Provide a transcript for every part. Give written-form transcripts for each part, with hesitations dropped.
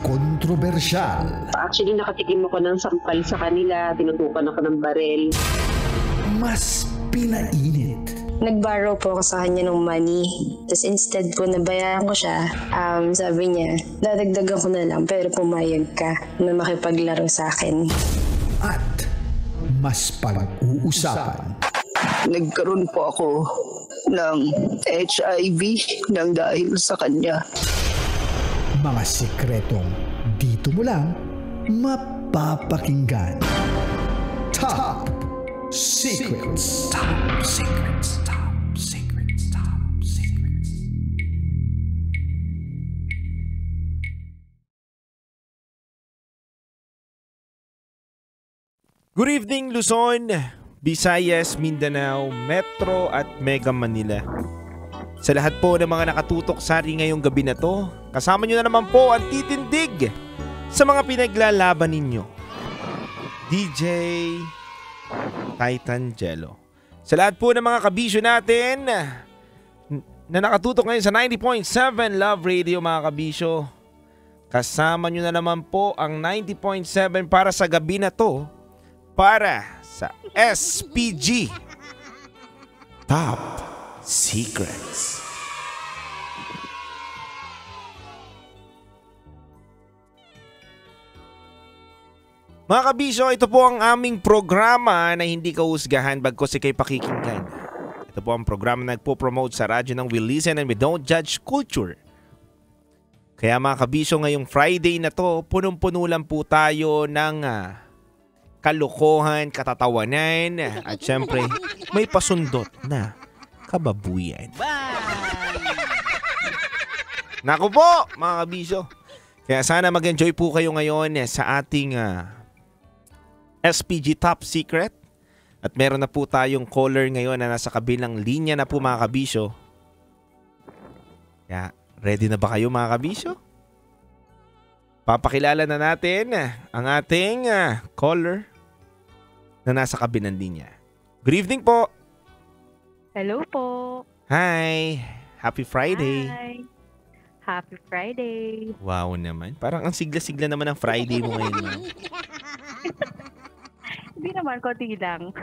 kontrobersyal. Actually, nakatikim ako ng sampal sa kanila, tinutukan ako ng baril. Mas pinainit. Nag-borrow po ako sa kanya ng money. Tapos instead po nabayaran ko siya, sabi niya, dadagdagan ko na lang pero pumayag ka na makipaglaro sa akin. At mas pag-uusapan. Nagkaroon po ako ng HIV nang dahil sa kanya. Mga sikretong dito mo lang mapapakinggan. Top Secrets. Top Secrets. Top Secrets. Top Secrets. Good evening, Luzon, Visayas, Mindanao, Metro at Mega Manila. Sa lahat po ng mga nakatutok sa ating ngayong gabi na to, kasama nyo na naman po ang titindig sa mga pinaglalaban ninyo. DJ Titan Jello. Sa lahat po ng mga kabisyo natin na nakatutok ngayon sa 90.7 Love Radio, mga kabisyo, kasama nyo na naman po ang 90.7 para sa gabi na to, para sa SPG Top Secrets. Mga kabisyo, ito po ang aming programa na hindi kahusgahan bagkos ikay pakikinggan. Ito po ang programa na nagpo-promote sa radyo ng We Listen and We Don't Judge Culture. Kaya mga kabisyo, ngayong Friday na to, punong-puno lang po tayo ng kalokohan, katatawanan, at syempre may pasundot na kababuyan. Naku po, mga kabisyo. Kaya sana mag-enjoy po kayo ngayon sa ating SPG Top Secret. At meron na po tayong caller ngayon na nasa kabilang linya na po, mga kabisyo. Kaya ready na ba kayo, mga kabisyo? Papakilala na natin ang ating caller na nasa kabilang linya. Good evening po. Hello po. Hi. Happy Friday. Hi. Happy Friday. Wow naman. Parang ang sigla-sigla naman ang Friday mo ngayon, ma'am. Hindi naman, konti lang.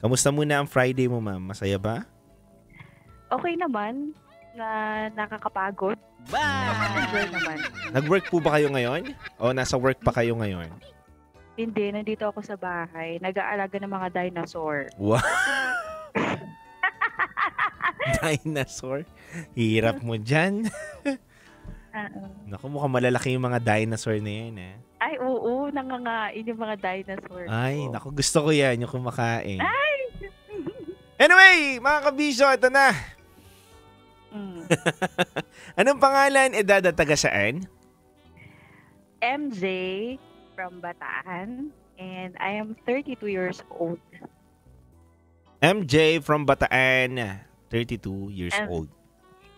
Kamusta muna ang Friday mo, ma'am? Masaya ba? Okay naman. Nakakapagod. Enjoy naman. Nag-work po ba kayo ngayon? O nasa work pa kayo ngayon? Hindi, nandito ako sa bahay. Nag-aalaga ng mga dinosaur. Wow. Dinosaur? Hirap mo dyan. Naku, mukhang malalaki yung mga dinosaur na yan, eh. Ay, oo. Nangangain yung mga dinosaur. Ay, naku, gusto ko yan, yung kumakain. Ay! Anyway, mga kabisyo, ito na. Anong pangalan, edad at taga saan? MJ from Bataan, and I am 32 years old. MJ from Bataan, 32 years old.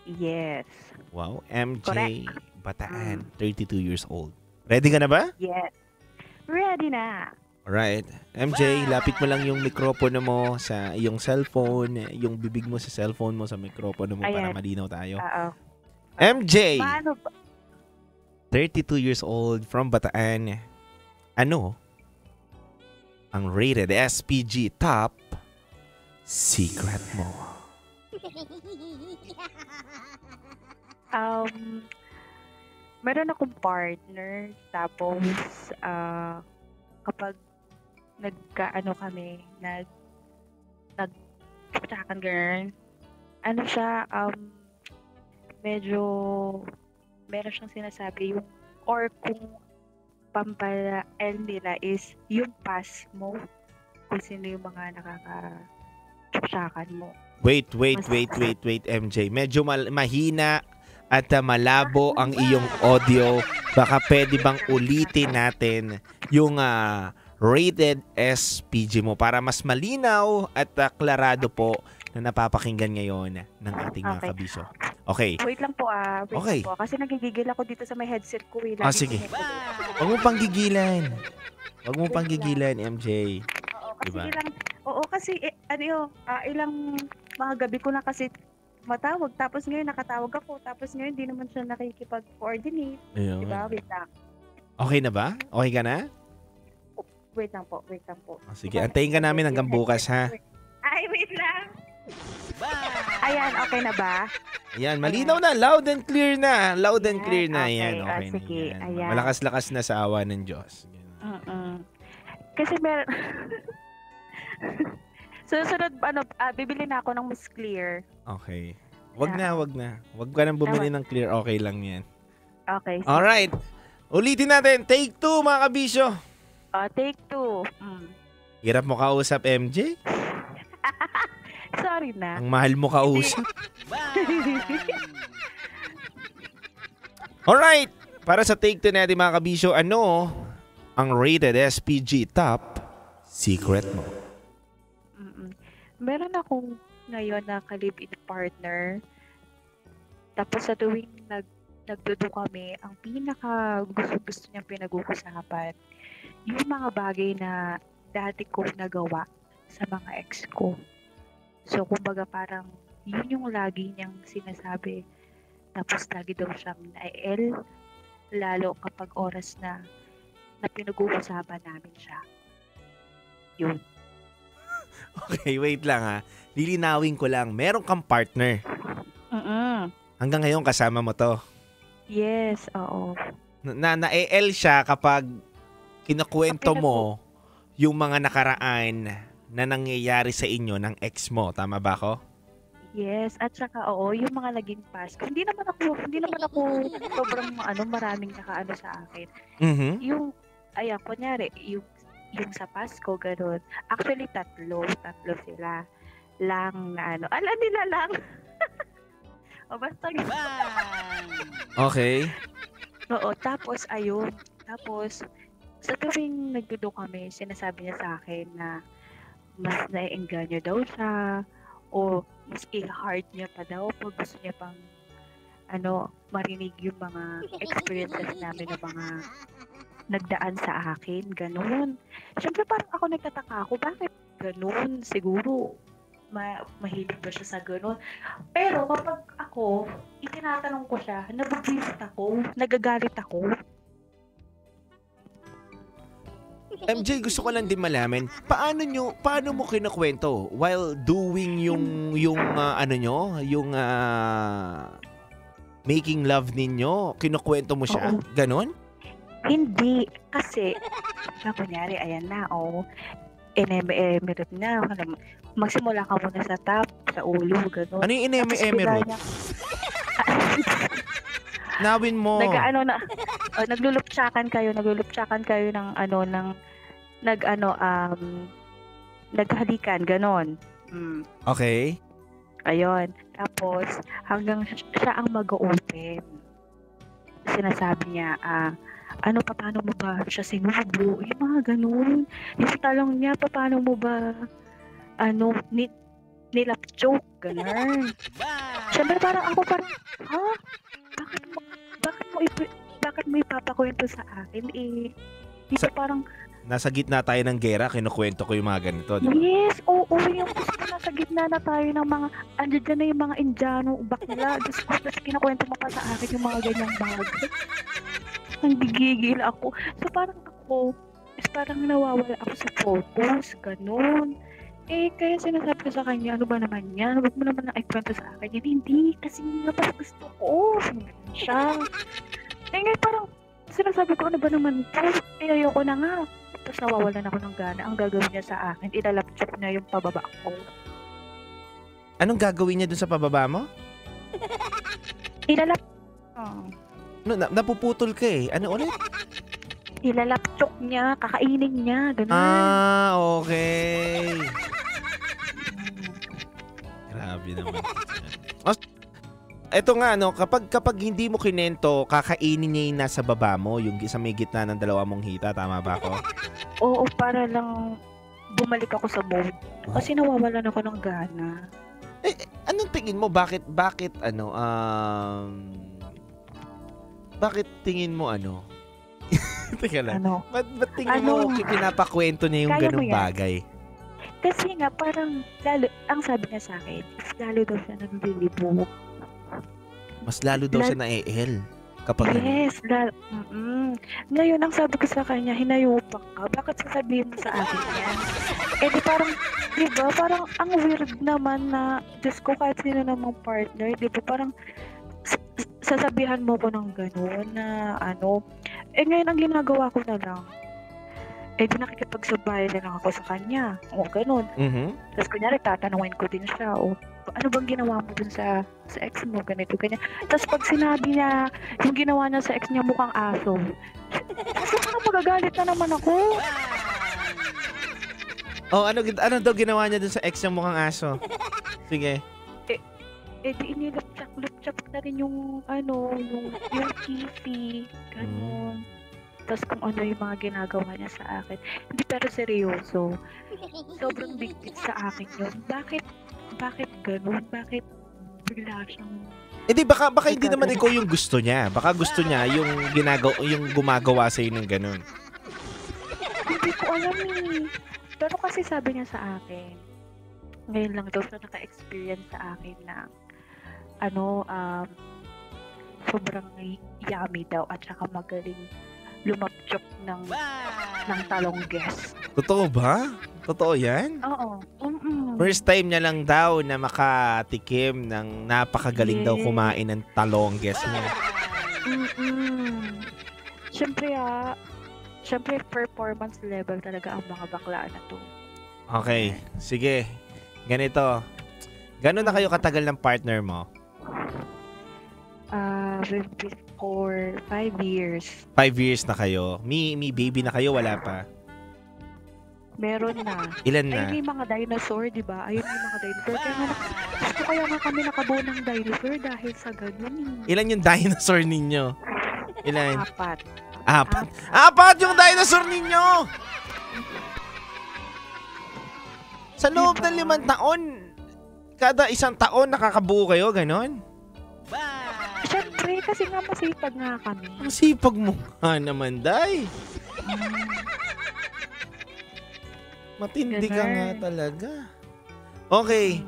Yes. Wow, MJ Correct. Bataan, 32 years old. Ready ka na ba? Yes. Ready na. Alright. MJ, lapit mo lang yung mikropono mo sa iyong cellphone, yung bibig mo sa cellphone mo sa mikropono mo. Ayan. Para malinaw tayo. Oo. MJ, Paano ba? 32 years old from Bataan. Ano ang rated SPG Top Secret mo? Meron akong partner, tapos kapag nagtsakan girl, ano siya, medyo meron siyang sinasabi yung, or kung pampalael nila is yung past mo, kung sino yung mga nakakatsakan mo. Wait, MJ. Medyo mahina at malabo ang iyong audio. Baka pwede bang ulitin natin yung rated SPG mo para mas malinaw at klarado po na napapakinggan ngayon ng ating mga kabisyo. Okay. Wait lang po Okay. po. Kasi nagigigil ako dito sa may headset ko. Sige. Huwag mo pang gigilan. Huwag mo pang gigilan, MJ. Oo, kasi diba? ilang, kasi ilang mga gabi ko na kasi matawag. Tapos ngayon nakatawag ako. Tapos ngayon di naman siya nakikipag-coordinate. Ayun. Diba? Wait lang. Okay na ba? Okay ka na? Wait lang po. Oh, sige, antayin ka namin hanggang bukas, ha? Ay, wait lang. Ayan, okay na ba? Ayan, malinaw na. Loud and clear na. Loud and clear na. Okay, Ayan, okay na sige, yan. ayan. Malakas-lakas na sa awa ng Diyos. Kasi meron... Susunod, bibili na ako ng mas clear. Okay. Wag na. Wag ka nang bumili ng clear. Okay lang yan. Okay. Alright. Ulitin natin. Take 2, mga kabisyo. Take 2. Hirap mo kausap, MJ? Sorry na. Ang mahal mo kausap. Alright. Para sa take 2 natin, mga kabisyo, ano ang rated SPG top secret mo? Meron akong ngayon na ka-live-in partner. Tapos sa tuwing nagdudu kami, ang pinaka gusto niyang pinag-uusapan, yung mga bagay na dati ko nagawa sa mga ex ko. So, kumbaga parang yun yung lagi niyang sinasabi. Tapos lagi daw siyang na-el, lalo kapag oras na pinag-uusapan namin siya. Yun. Okay, wait lang ha. Lilinawin ko lang. Meron kang partner. Hanggang ngayon kasama mo to. Yes, oo. Na-EL siya kapag kinukwento mo yung mga nakaraan na nangyayari sa inyo ng ex mo. Tama ba ako? Yes, at saka yung mga naging past. Hindi naman ako sobrang maraming nakaano sa akin. Yung kunyari, yung sa Pasko, gano'n. Actually, tatlo sila. Lang na alam nila lang. Basta Okay. Oo, tapos ayun. Tapos, sa tuwing nagdudo kami, sinasabi niya sa akin na mas naiengganyo daw siya o mas i-hard niya pa daw pag gusto niya pang marinig yung mga experiences namin ng mga nagdaan sa akin, ganun. Siyempre parang ako nagtataka ako, bakit ganun? Siguro, mahilig ba siya sa ganun? Pero kapag ako, itinatanong ko siya, nabubwisit ako, nagagalit ako. MJ, gusto ko lang din malaman, paano mo kinukwento while doing yung making love ninyo? Kinukwento mo siya? Oo. Ganon? Hindi, kasi, kunyari, ayan na, emirip na, magsimula ka muna sa top, sa ulo, gano'n. Ano yung emirip? Nawin mo. Nagluluptsakan kayo ng naghalikan, gano'n. Okay. Ayun. Tapos, hanggang siya ang mag-open. Sinasabi niya, paano mo ba siya sinubo? Yung mga ganun. Yung talong niya, paano mo ba, nilapchok, ganun. Siyempre parang ako bakit mo ipapakwento sa akin? Parang, nasa gitna tayo ng gera, kinukwento ko yung mga ganito, di ba? Yes, oo, yung gusto nasa gitna na tayo ng mga, andyan na yung mga Indiano, bakla, tapos kinukwento mo pa sa akin yung mga ganyang bagay. Nanggigigil ako. So parang parang nawawala ako sa focus, ganun. Kaya sinasabi ko sa kanya, ano ba naman yan? Huwag mo naman na ikwento sa akin yan. Hindi, kasi nga pa gusto ko. Sinabi siya. Ngayon parang, sinasabi ko, ano ba naman ito? Ayoko na nga. Tapos nawawalan ako ng gana. Ang gagawin niya sa akin, ilalapchok niya yung pababa ko. Anong gagawin niya dun sa pababa mo? Napuputol ka eh. Ano ulit? Ilalapchok niya, kakainin niya, ganun. Okay. Grabe naman. Eto nga, kapag hindi mo kinento, kakainin niya yung nasa baba mo, yung sa may gitna ng dalawa mong hita. Tama ba ako? Oo, para lang bumalik ako sa mode. Kasi nawawalan ako ng gana. Anong tingin mo? Bakit tingin mo Teka lang. Ba't tingin mo pinapakwento niya yung ganung bagay? Kasi nga, parang, lalo, ang sabi niya sa akin, is lalo daw siya naglilibog. Mas lalo daw siya na-EL kapag Yes, ngayon, ang sabi ko sa kanya, hinayupak ka. Bakit sasabihin mo sa akin yan? Eh di parang, di ba, parang ang weird naman na, Diyos ko, kahit sino namang partner, di ba, parang, sasabihan mo ko ng gano'n na ano. Eh ngayon, ang ginagawa ko na lang, eh di nakikipagsabay na lang ako sa kanya. O gano'n. Tapos kunyari, tatanungin ko din siya, o ano bang ginawa mo dun sa ex mo, ganito, ganyan. Tapos pag sinabi niya, yung ginawa niya sa ex niya mukhang aso, kasi parang magagalit na naman ako. Oh, ano daw ginawa niya dun sa ex niya mukhang aso? Sige. Eh di inilap-chak na rin yung yung kisi, gano'n. Tapos kung ano yung mga ginagawa niya sa akin. Hindi pero seryoso. Sobrang big deal sa akin yun. Bakit ganun? Bakit bigla siyang... Eh di baka hindi naman ikaw yung gusto niya. Baka gusto niya yung gumagawa sa ng ganun. Hindi ko alam eh. Pero kasi sabi niya sa akin, ngayon lang daw siya naka-experience sa akin na sobrang yummy daw at saka magaling lumapchok ng talongges. Totoo ba? Totoo yan? Oo. First time niya lang daw na makatikim ng napakagaling daw kumain ng talongges niya. Siyempre performance level talaga ang mga bakla na to. Okay, sige. Ganito. Gano'n na kayo katagal ng partner mo? For 5 years. 5 years na kayo. May baby na kayo, wala pa? Meron na. Ilan na? Ay, may mga dinosaur, di ba? Ayun yung mga dinosaur. Kaya nga kami nakabuo ng dinosaur dahil sa ganun. Ilan yung dinosaur ninyo? Ilan? 4. Apat yung dinosaur ninyo! Sa loob ng 5 taon, kada 1 taon nakakabuo kayo, ganon? Siyempre, kasi nga masipag nga kami. Ang sipag mo nga naman, Day. Matindi ka nga talaga. Okay.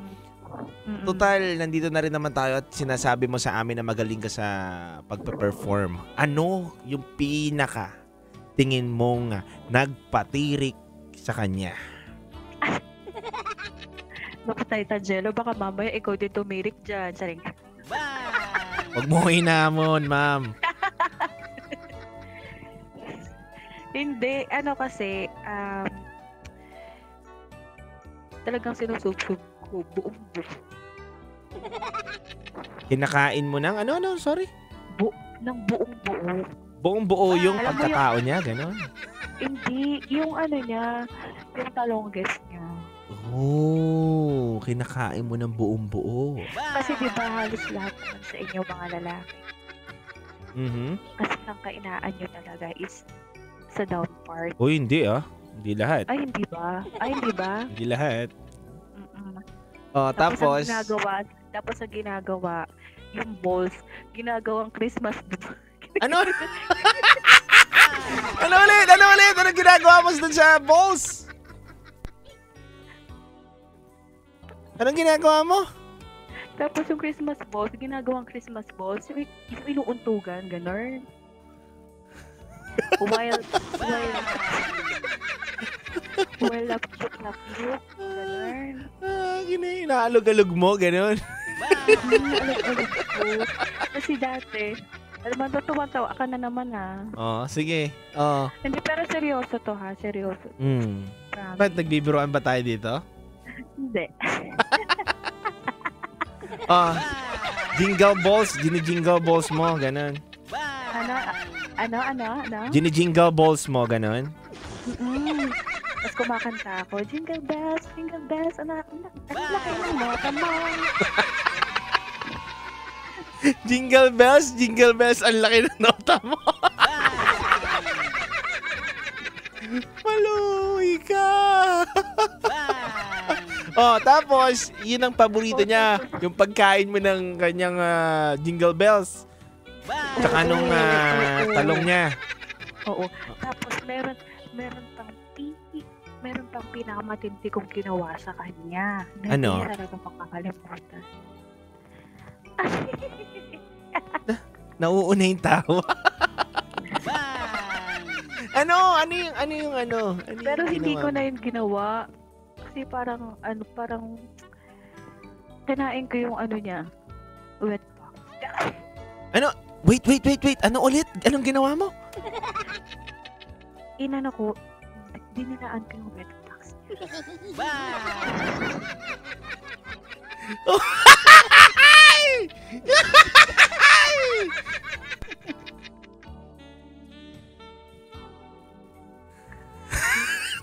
Total, nandito na rin naman tayo at sinasabi mo sa amin na magaling ka sa pagpe-perform. Ano yung pinaka tingin mong nagpatirik sa kanya? Naku, Tita Jello, baka mamaya ikaw din tumirik dyan. Saring. Huwag mo hinamon, ma'am. Hindi, kasi, talagang sinusubsub ko buong buo. Kinakain mo ng sorry? Ng buong buo. Buong buo yung pagkatao niya, gano'n? Hindi, yung niya, yung talongges niya. Oh, kinakain mo ng buong buo. Kasi di ba halos lahat naman sa inyo mga lalaki. Kasi ang kainaan nyo talaga is sa down part. Oh, hindi Hindi lahat. Ay, hindi ba? Hindi lahat. Oh, tapos ang ginagawa, yung balls, ginagawang Christmas. Ano? Ano ulit? Ano ginagawa mo dun sa balls? Anong ginagawa mo? Tapos yung Christmas balls, ginagawang Christmas balls, yung inuuntugan, gano'n. While lapchuk, gano'n. Inaalog-alog mo, gano'n. Alog-alog ko. Kasi dati, alam mo, tuwa-tawa ka na naman Oh, sige. Oh. Hindi, pero seryoso to seryoso. Ba't nagbibiruan ba tayo dito? Hindi. Jingle balls, jingle balls mo, ganun. Ano? Jingle balls mo, ganun. Tapos kumakanta ako, jingle bells, anak, laki ng nota mo. Jingle bells, ang laki ng nota mo. Maluhi ka. Oh, tapos, yun ang paborito niya. Yung pagkain mo ng kanyang jingle bells. Tsaka nung talong niya. Oo. Tapos meron pang meron pang pinakamatindi kong ginawa sa kanya. Na Ano? Hindi niya talaga makakalimutan. Nauuna yung tawa. Ano yung Pero hindi ginawa ko mo? na yun ginawa. Kasi parang kinain ko yung niya. Wet box. Wait. Ano ulit? Anong ginawa mo? Inano ko, dinilaan ko yung wet box.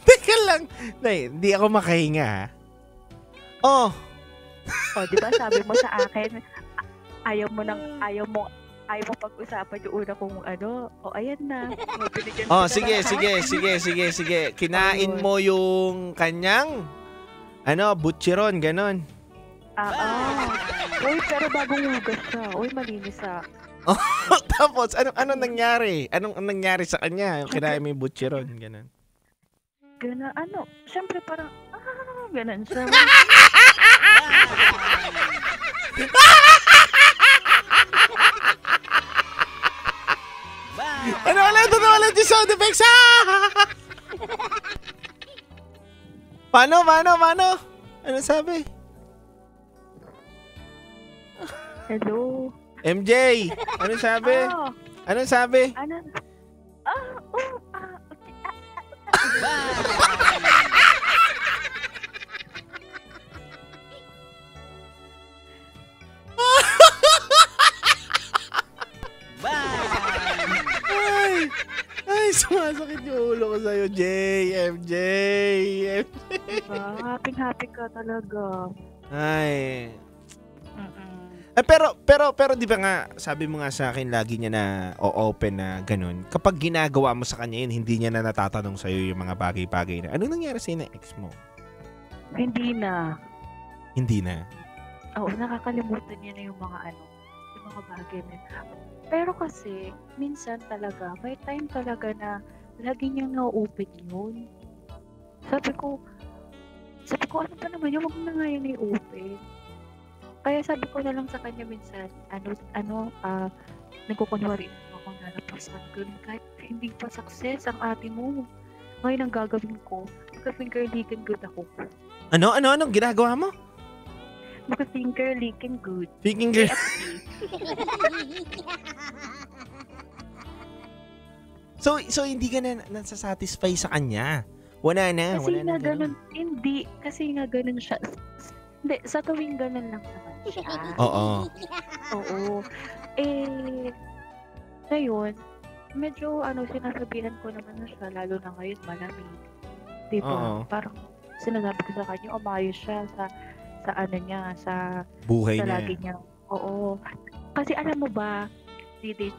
Teka lang. Nay, hindi ako makahinga ha. Oh, O, di ba sabi mo sa akin, ayaw mo pag-usapan yung una kong o ayan na. O, binigyan oh, kita lahat. sige. Kinain mo yung kanyang butcheron, ganon. Uy, pero bagong hugas siya. Uy, malinis Tapos, anong nangyari? Anong nangyari sa kanya? Yung kinain mo yung butcheron, ganon. Gana, syempre parang, ganon siya. Ano ulit yung sound effects? Paano? Ano sabi? Hello? MJ, ano sabi? Ano sabi? Okay. Ay, sumasakit yung ulo ko sa'yo, MJ. Diba? Happy ka talaga. Ay. Mm-mm. Pero di ba nga, sabi mo nga sa akin lagi niya na o-open na ganun. Kapag ginagawa mo sa kanya yun, hindi niya na natatanong sa'yo yung mga bagay-bagay na, ano nangyari sa'yo ng ex mo? Hindi na. Hindi na. Oo, nakakalimutan niya na yung mga bagay na. Pero kasi, minsan talaga, may time talaga na lagi niyang na-open yun. Sabi ko, ano pa naman yun? Huwag mo na nga yun i-open. Kaya sabi ko na lang sa kanya minsan, nagkukunwari ako na napasan ganun. Kahit hindi pa success ang ate mo. Ngayon ang gagawin ko, magka-finger licking good ako. Anong ginagawa mo? Magka-finger licking good. Finger. So hindi ka na nasasatisfy sa kanya? Wala na ganun. Hindi, kasi nga ganun siya. Hindi, sa tuwing ganun lang naman siya. Oo. Oo. Ngayon, medyo sinasabihan ko naman na siya, lalo na ngayon malamig. Diba? Oo. Parang sinasabi ko sa kanya, umayos siya sa Buhay sa na. lagi niya. Oo. Kasi alam mo ba, dide.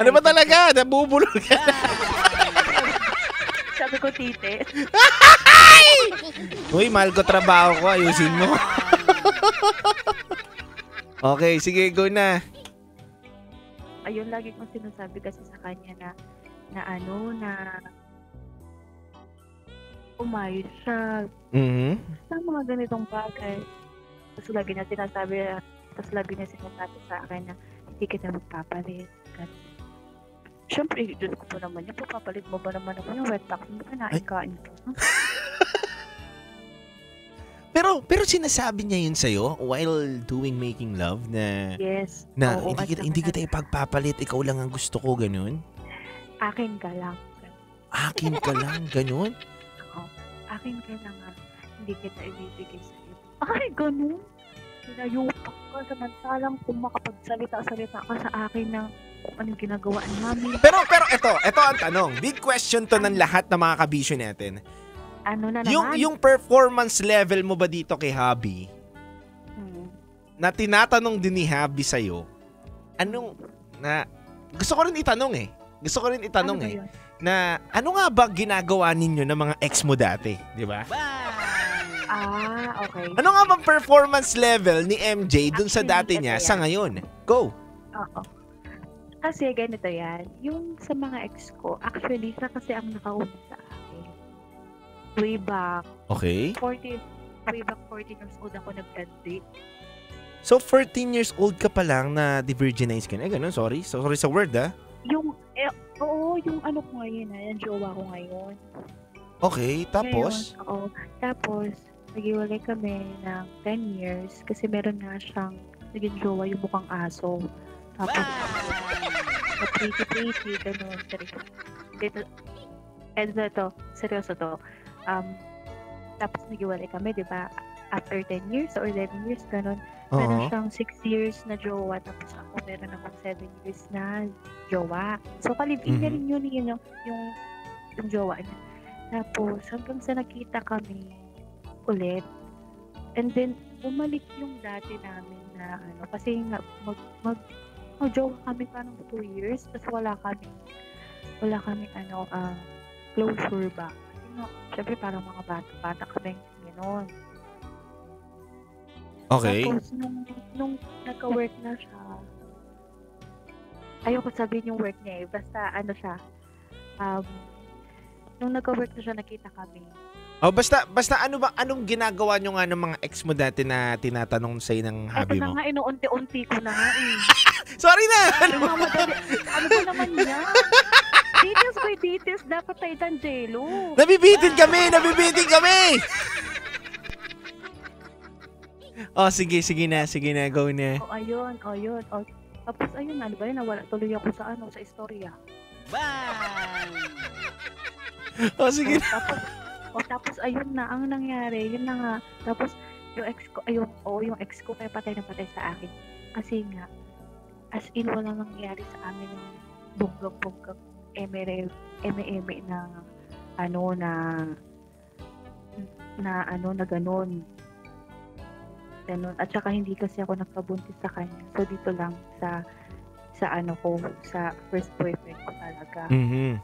Ano ba talaga? Nabubulol ka. Sabi ko, tite. Uy, mahal ko trabaho ko. Ayusin mo. Okay, sige, go na. Ayun, lagi kong sinasabi kasi sa kanya na umayos siya. Mm-hmm. Sa mga ganitong bagay. Tapos lagi niya sinasabi sa akin na hindi kita magpapalit. Ganun. Siyempre, Diyos ko po naman yan. Papapalit mo ba naman ako yung wet box? Hindi ka naikain ko. Pero sinasabi niya yun sa'yo while making love na Yes. na Oo, hindi kita ipagpapalit, ikaw lang ang gusto ko, ganun? Akin ka lang. Akin ka lang, ganun? Oo. Akin ka lang hindi kita ibibigay sa'yo. Ay, ganun. Pinayupak ka. Samantalang kung makapagsalita-salita ka sa akin ng kung anong ginagawa namin. Pero ito ang tanong. Big question to ng lahat ng mga kabisyo natin. Ano na naman? Yung performance level mo ba dito kay Habi, na tinatanong din ni Habi sa'yo, gusto ko rin itanong na ano nga ba ginagawa ninyo ng mga ex mo dati, di ba? Okay. Ano nga bang performance level ni MJ dun sa dati niya sa ngayon? Go! Oo. Kasi ganito yan, yung sa mga ex ko, actually, siya kasi ang nakauna sa akin. way back, Okay. 14 years old ako nag-date. So, 14 years old ka pa lang na di-virginize ka na. Ganun, sorry. Sorry sa word, Oo, yung ano ko ngayon, yung jowa ko ngayon. Okay, tapos? Ngayon, oo. Tapos, nag-iwalay kami ng 10 years kasi meron nga siyang naging jowa yung mukhang aso. Tapos, pretty, ganun. Seryoso to. Tapos nag-iwalay kami, di ba? After 10 years or 11 years, ganun. Meron siyang 6 years na jowa, tapos ako meron akong 7 years na jowa. So, kalibin na rin yun yung jowa niya. Tapos, hanggang sa nakita kami ulit. And then, bumalik yung dati namin na kasi nga, mag-jowa kami parang 2 years, tapos wala kami closure ba. Kasi nga, syempre parang mga bata kami gano'n. Okay. Tapos, nung nagka-work na siya, ayoko sabihin yung work niya basta siya, nung nagka-work na siya, nakita kami. Basta anong ginagawa nyo nga ng mga ex mo dati na tinatanong sa'yo ng hobby Ito na mo? nga, inuunti-unti ko na nga Sorry na! Ano ba naman yan? Details, dapat tayo Angelo. Nabibitin kami! Sige na, go na. Ayun. Tapos ayun, ano ba yun, nawala tuloy ako sa istorya. Sige na. Tapos ayun na, ang nangyari, yun na nga. Tapos yung ex ko kaya patay na patay sa akin. Kasi nga, as in wala nangyari sa amin ng bonggang eme na ganon. At saka hindi kasi ako nagpabuntis sa kanya. So dito lang sa first boyfriend ko talaga. Mhm.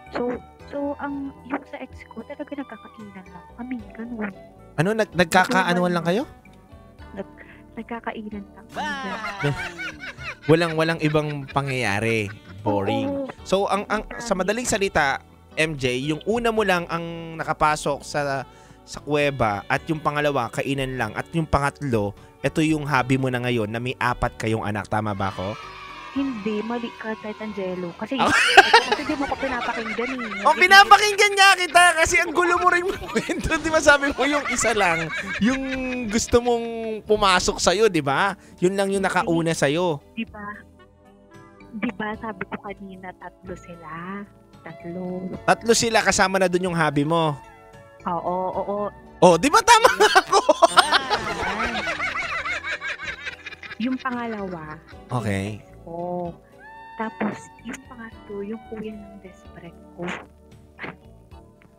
So yung sa ex ko talaga nagkakainan lang kami, ganun. Ano, nagkakaanuan lang kayo? Nagkakainan lang kami. Walang ibang pangyayari. Boring. Oo. So, ang sa madaling salita, MJ, yung una mo lang ang nakapasok sa kuweba at yung pangalawa, kainan lang. At yung pangatlo, ito yung hobby mo na ngayon na may 4 kayong anak. Tama ba ako? Hindi, mali ka, Tet Angelo. Kasi di mo ko pinapakinggan Pinapakinggan nga kita kasi ang gulo mo rin mo. Di ba sabi mo yung isa lang, yung gusto mong pumasok sa'yo, di ba? Yun lang yung nakauna sa'yo. Di ba sabi ko kanina, 3 sila. 3. 3 sila kasama na dun yung hobby mo. Oo. Di ba tama nga ako? Yung pangalawa. Okay. Tapos, yung pangatlo, yung kuya ng best friend ko.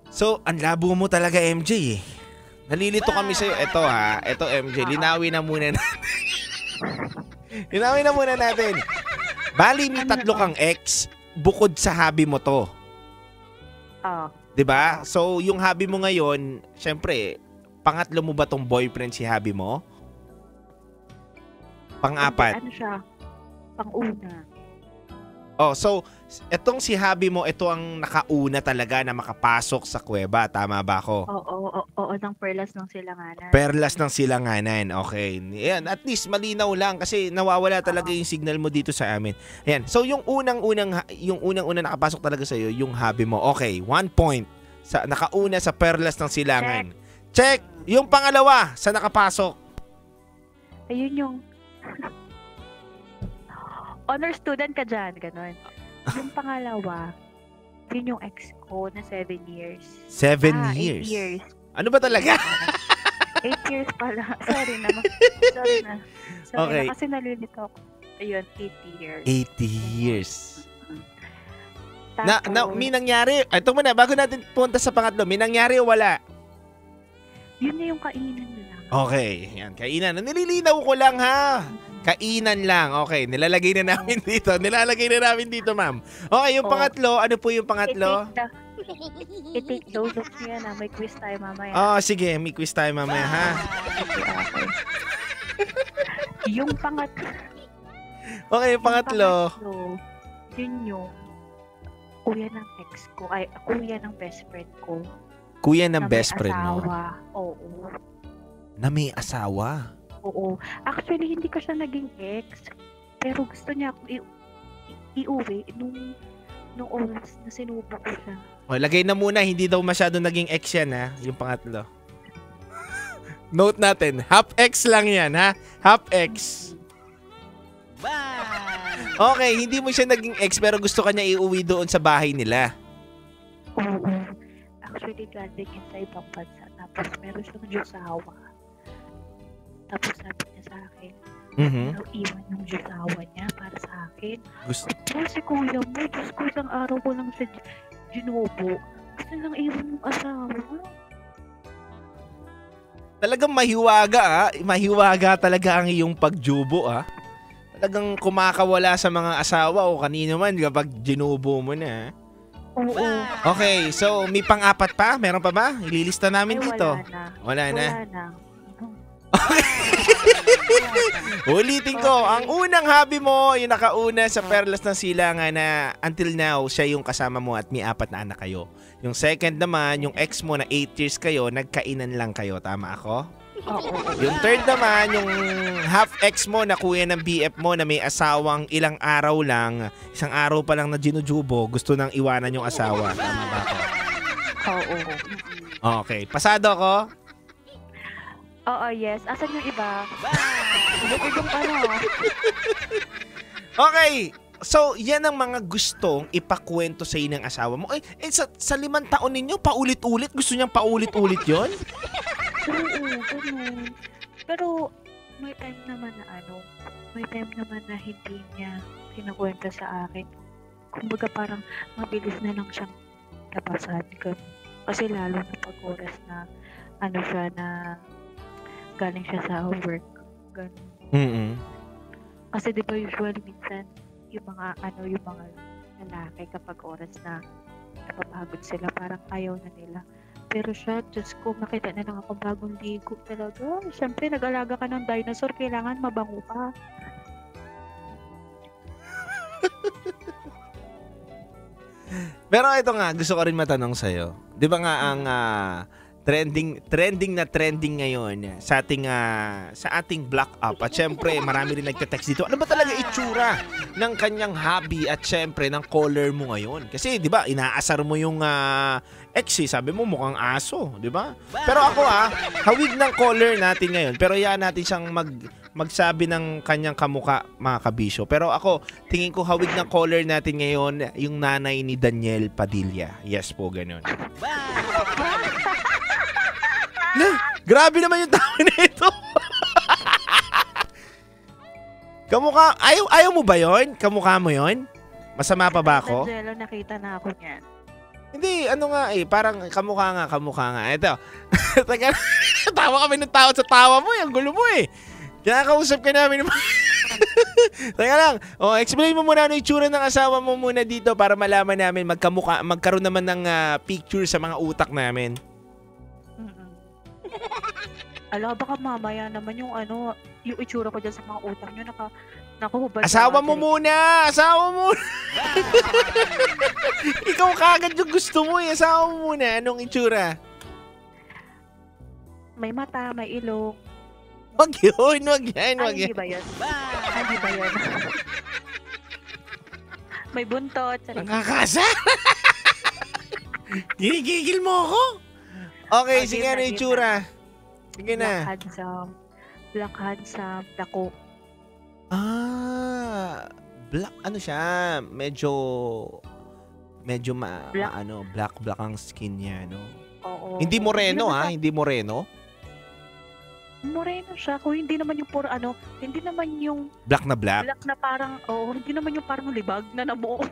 So, ang labo mo talaga, MJ eh. Nalilito kami sa'yo. Ito MJ, linawin na muna natin. Bali, may 3 kang ex bukod sa hobby mo to. 'Di ba? So, yung hobby mo ngayon, syempre, pangatlo mo ba tong boyfriend si hobby mo? Pang-4. Ano siya? Pang-una. So, etong si hobby mo, ito ang nakauna talaga na makapasok sa kuweba. Tama ba ako? Oo, ng Perlas ng Silanganan. Perlas ng Silanganan. Okay. Yan, at least malinaw lang kasi nawawala talaga yung signal mo dito sa amin. Ayan. So, yung unang-unang nakapasok talaga sa iyo, yung hobby mo. Okay, 1 point. Nakauna sa Perlas ng Silangan. Check. Yung pangalawa, sa nakapasok. Ayun yung honor student ka dyan, gano'n. Yung pangalawa, yun yung ex ko na 7 years. 7 years? 8 years. Ano ba talaga? 8 years pala. Sorry na. Okay. Kasi nalilito ako. Ayun, 8 years. 8 years. Tapos, May nangyari. Ito muna, bago natin punta sa pangatlo, may nangyari o wala? Yun na yung kainan nila. Okay. Yan, kainan. Nililinaw ko lang ha. Kainan lang. Okay, nilalagay na namin dito. Ma'am. Okay, yung pangatlo, ano po yung pangatlo? I-take those of niya na may quiz tayo mamaya. Sige, may quiz tayo mamaya, ha? Okay. Yung pangatlo. Okay, yung pangatlo. Yun yung kuya ng ex ko, kuya ng best friend ko. Kuya ng na may best friend mo. asawa. Oo. Na may asawa. Oo. Actually, hindi ko siya naging ex. Pero gusto niya ako iuwi nung oras na sinubo ko siya. O, lagay na muna, hindi daw masyado naging ex yan, ha? Yung pangatlo. Note natin, half ex lang yan, ha? Half ex. Okay, hindi mo siya naging ex pero gusto ka niya iuwi doon sa bahay nila. Oo. Actually, galing yun sa ibang bansa. Tapos meron siyang Diyosawa. Tapos sabi niya sa akin, iwan yung Diyosawa niya para sa akin. Gusto. Si kuya mo, Diyos ko, isang araw ko lang siya ginubo. Gusto lang iwan yung asawa. Talagang mahiwaga, ha? Mahiwaga talaga ang iyong pagjubo, ha? Talagang kumakawala sa mga asawa o kanino man kapag ginubo mo na. Oo. Okay, so may pang-apat pa? Meron pa ba? Ililista namin dito. Wala na. Wala na. Ulitin ko, ang unang hobby mo, yung nakauna sa Perlas ng Silangan na until now, siya yung kasama mo at may 4 na anak kayo. Yung second naman, yung ex mo na 8 years kayo, nagkainan lang kayo. Tama ako? Oo. Yung third naman, yung half-ex mo na kuya ng BF mo na may asawang ilang araw lang, isang araw pa lang na ginujubo, gusto nang iwanan yung asawa. Tama ba ako? Oo. Okay, pasado ko? Oo, yes. Asan yung iba? Yung ano? Okay, so yan ang mga gustong ipakwento sa ng asawa mo. Sa 5 taon ninyo, paulit-ulit? Gusto niyang paulit-ulit yon? Oo, ganun. Pero may time naman na hindi niya kinakwento sa akin. Kumbaga parang mabilis na lang siyang labasan. Kasi lalo na pag oras na siya na galing siya sa work. Ganun. Kasi di ba usually minsan yung mga lalaki kapag oras na napapagod sila, parang ayaw na nila. Pero siya, Diyos ko, makita na lang ako bagong ligo talaga. Siyempre, nag-alaga ka ng dinosaur, kailangan mabango ka. Pero ito nga, gusto ko rin matanong sa'yo. Di ba nga ang trending ngayon sa ating block up at syempre marami rin nagte-text dito. Ano ba talaga itsura ng kanyang hobby at syempre ng caller mo ngayon? Kasi 'di ba inaasar mo yung ex, sabi mo mukhang aso, 'di ba? Pero ako hawig ng caller natin ngayon. Pero yan natin siyang magsabi ng kanyang kamuka, mga kabisyo. Pero ako, tingin ko hawig ng caller natin ngayon yung nanay ni Daniel Padilla. Yes po, ganun. Grabe naman yung tao na ito. Kamukha, ayaw mo ba yon? Kamukha mo yon? Masama pa ba ako? Angelo, nakita na ako niyan. Hindi, parang kamukha nga. Ito. Teka, tawa kami ng tao sa tawa mo, ang gulo mo eh. Kaya kausap ka namin. Teka lang. Explain mo muna ano yung itsura ng asawa mo muna dito para malaman namin magkaroon naman ng picture sa mga utak namin. Ala, baka mamaya naman yung yung itsura ko dyan sa mga utak nyo, nakahubad. Asawa mo muna! Ikaw kagad yung gusto mo eh. Asawa mo muna. Anong itsura? May mata, may ilong. Wag yan. Hindi ba yun? May buntot. Nakakasa? Ginigigil mo ako? Okay, sige ano yung itsura? Sige na. Black handsome, dako. Black ano siya? Medyo black ang skin niya, no? Oo. Hindi moreno hindi moreno. Moreno siya, kung hindi naman yung hindi naman yung black na parang, hindi naman yung parang libag na nabuo.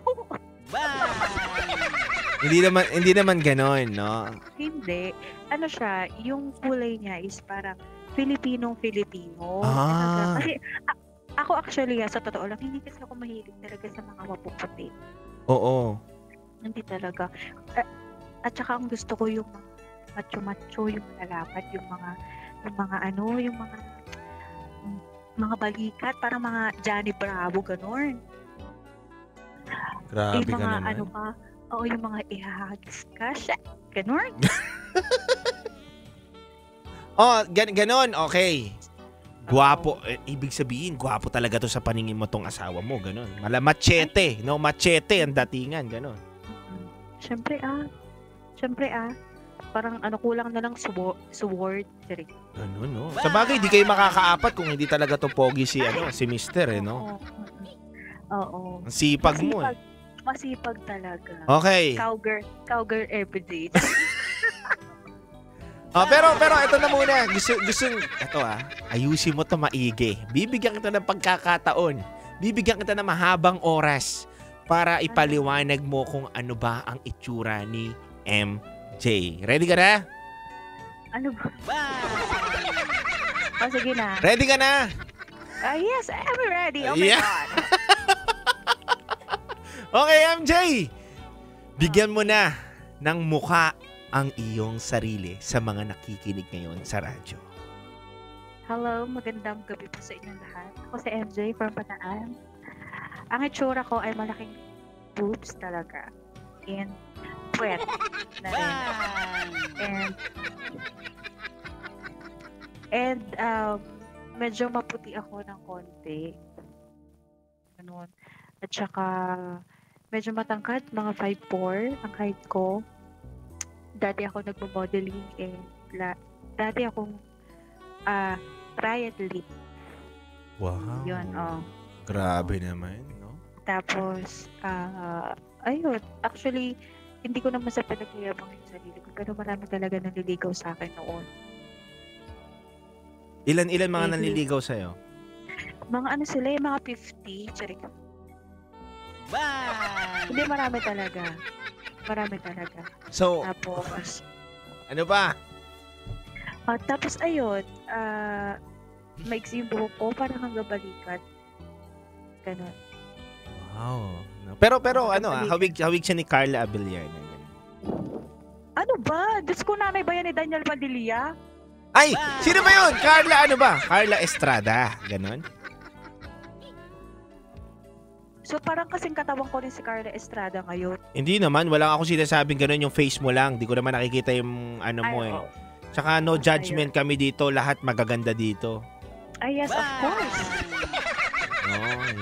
Hindi naman gano'n, no? Hindi. Ano siya, yung kulay niya is parang Filipinong-Filipino. Kasi ako actually, sa totoo lang, hindi kasi ako mahilig talaga sa mga mapuputi. Oo. Hindi talaga. At saka ang gusto ko yung macho-macho, yung malalapat, yung mga balikat, parang mga Johnny Bravo, gano'n. Grabe yung ka mga naman. yung mga ihahagis ka, gano'n. Oh, ganon. Okay. Gwapo. Ibig sabihin, gwapo talaga to sa paningin mo tong asawa mo. Ganon. Machete. No? Machete ang datingan. Ganon. Siyempre parang kulang na lang sword. Ganon, no? Sa bagay, di kayo makakaapat kung hindi talaga to pogi si Mister, no? Oo. Ang sipag mo, eh. Masipag talaga. Okay. Cowgirl everyday. Pero ito na muna. Gusto ito ayusin mo to maigi. Bibigyan kita ng pagkakataon. Bibigyan kita ng mahabang oras para ipaliwanag mo kung ano ba ang itsura ni MJ. Ready ka na? Ano ba? Sige na. Ready ka na? Yes, I'm ready. Oh my God. Okay, MJ. Bigyan mo na ng mukha ang iyong sarili sa mga nakikinig ngayon sa radyo. Hello, magandang gabi po sa inyong lahat. Ako si MJ from Bataan. Ang itsura ko ay malaking boobs talaga. And puwet na rin. And medyo maputi ako ng konti. Ganun. At saka medyo matangkad, mga 5'4" ang height ko. Dati ako nagmo-modeling and dati akong triathlete. Wow. Yun, Grabe naman, no? Tapos, ayun. Actually, hindi ko naman sa pinagyayabang yung sarili ko. Pero marami talaga nanliligaw sa akin noon. Ilan mga nanliligaw sa'yo? Mga sila, mga 50. Charik. Hindi, marami talaga. So, Tapos, ano ba? tapos ayun, maiksi yung buhok ko, parang hanggang balikat. Ganun. Wow. Pero hawig siya ni Carla Abellana. Ano ba? Diyos ko, nanay ba yan ni Daniel Padilla? Ay! Sino ba yun? Carla Carla Estrada. Ganon? So parang kasing katawan ko rin si Carla Estrada ngayon. Hindi naman. Wala akong sinasabing ganon, yung face mo lang. Di ko naman nakikita yung mo eh. Tsaka no judgment kami dito. Lahat magaganda dito. Ay, yes, of course. Yan.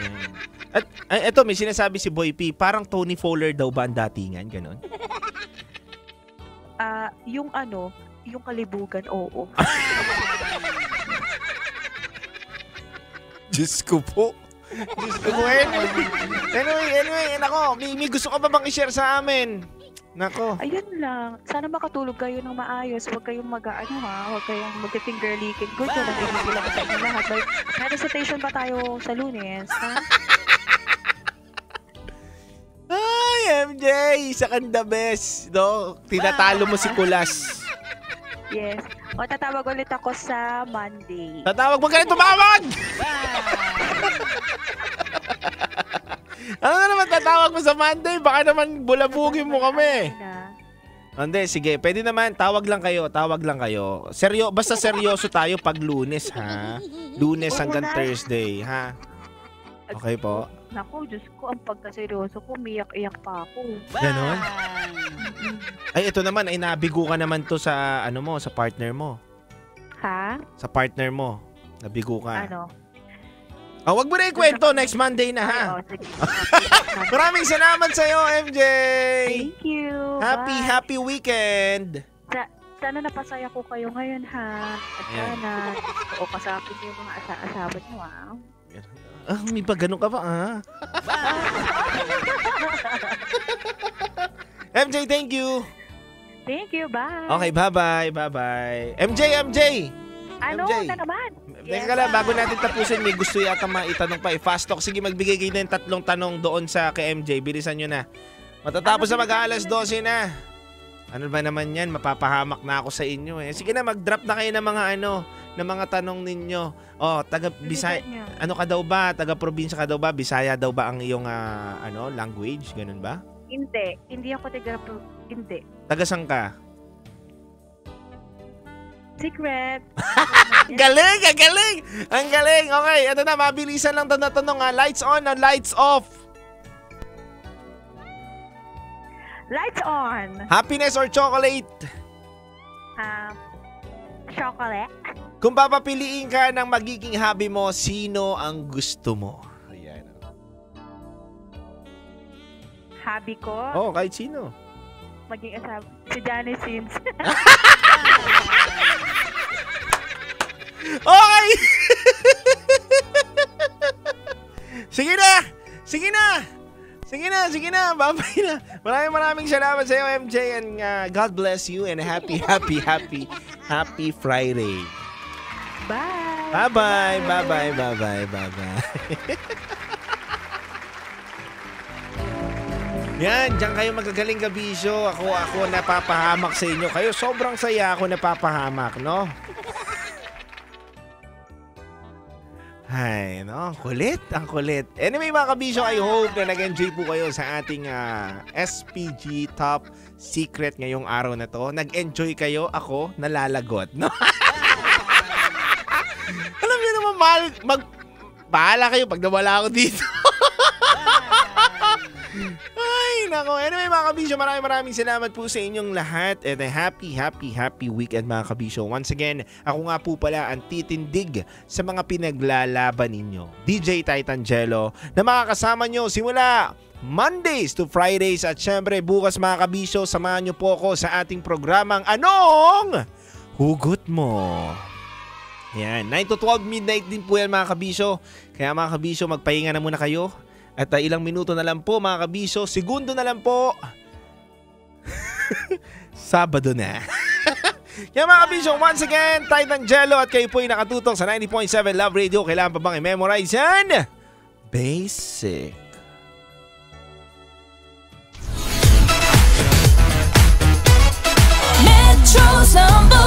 At eto, may sinasabi si Boy P, parang Tony Fowler daw ba ang datingan? Ganon? Yung kalibugan, oo. Diyos ko po. Anyway, nako, may gusto ka ba bang i-share sa amin? Nako. Ayun lang. Sana makatulog kayo ng maayos. Huwag kayong huwag kayong mag-fingerlicking. Good yun ang ibigil ako sa inyo lahat. May recitation pa tayo sa Lunes, ha? Ay, MJ, isa kang the best. No? Tinatalo mo si Kulas. Yes. O, tatawag ulit ako sa Monday. Tatawag mo ka rin tumawag! Ano na naman tatawag mo sa Monday? Baka naman bulabugin mo kami. Hindi, sige. Pwede naman. Tawag lang kayo. Basta seryoso tayo pag Lunes, ha? Lunes hanggang Thursday, ha? Okay po. Naku, Diyos ko, ang pagkaseryoso ko, miyak-iyak pa ako. Ganon? Ay, ito naman, ay nabigo ka naman to sa, sa partner mo. Ha? Sa partner mo. Nabigo ka. Ano? Wag mo na ikwento. Next Monday na, ha? Sige. Maraming salamat sa'yo, MJ! Thank you. Happy weekend! Sana napasaya ko kayo ngayon, ha? At sana, kasapin yung mga asawa niyo, ha? May pa ganun ka pa, ha? MJ, thank you! Thank you, bye! Okay, bye-bye. MJ! Ano MJ. na naman? Teka ka lang, bago natin tapusin, may gusto yata maitanong pa. Fast talk. Sige, magbigay kayo ng 3 tanong doon sa kay MJ. Bilisan nyo na. Matatapos na mag-alas 12 na. Ano ba naman yan? Mapapahamak na ako sa inyo eh. Sige na, mag-drop na kayo ng mga ng mga tanong ninyo. Taga Bisaya. Ano ka daw ba? Taga probinsya ka daw ba? Bisaya daw ba ang iyong language? Ganun ba? Hindi. Hindi ako hindi. Taga saan ka? Secret. Galing! Ang galing! Okay, ito na, mabilisan lang tanong. Lights on or lights off? Lights on. Happiness or chocolate? Chocolate. Kung papapiliin ka ng magiging hobby mo, sino ang gusto mo? Ayan. Hobby ko, Oh, kahit sino. maging asawa. Si Johnny Sins. Okay! Sige na! Sige na! Sige na, sige na. Babay na. Maraming salamat sa iyo, MJ. And God bless you. And happy Friday. Bye! Bye-bye. Bye-bye. Bye-bye. Bye-bye. Yan, diyan kayo magagaling kabisyo. Ako napapahamak sa inyo. Kayo sobrang saya ako napapahamak, no? Ay, no? Ang kulit. Anyway, mga kabisyo, I hope na nag-enjoy po kayo sa ating SPG Top Secret ngayong araw na to. Nag-enjoy kayo, ako nalalagot, no? Alam niyo naman, bahala kayo pag nawala ako dito. Ay, nako. Anyway, mga kabisyo, maraming salamat po sa inyong lahat. And a happy weekend, mga kabisyo. Once again, ako nga po pala ang titindig sa mga pinaglalaban ninyo. DJ Titangelo, na makakasama nyo simula Mondays to Fridays. At syempre, bukas, mga kabisyo, samahan nyo po ako sa ating programang Anong Hugot Mo? Yan, 9 to 12 midnight din po yan, mga kabisyo. Kaya, mga kabisyo, magpahinga na muna kayo. At ilang minuto na lang po, mga kabisyo, segundo na lang po. Sabado na. Kaya, mga kabisyo, once again, Titangelo at kayo po ay nakatutok sa 90.7 Love Radio. Kailangan pa bang i-memorize yan? Basic. Metro's number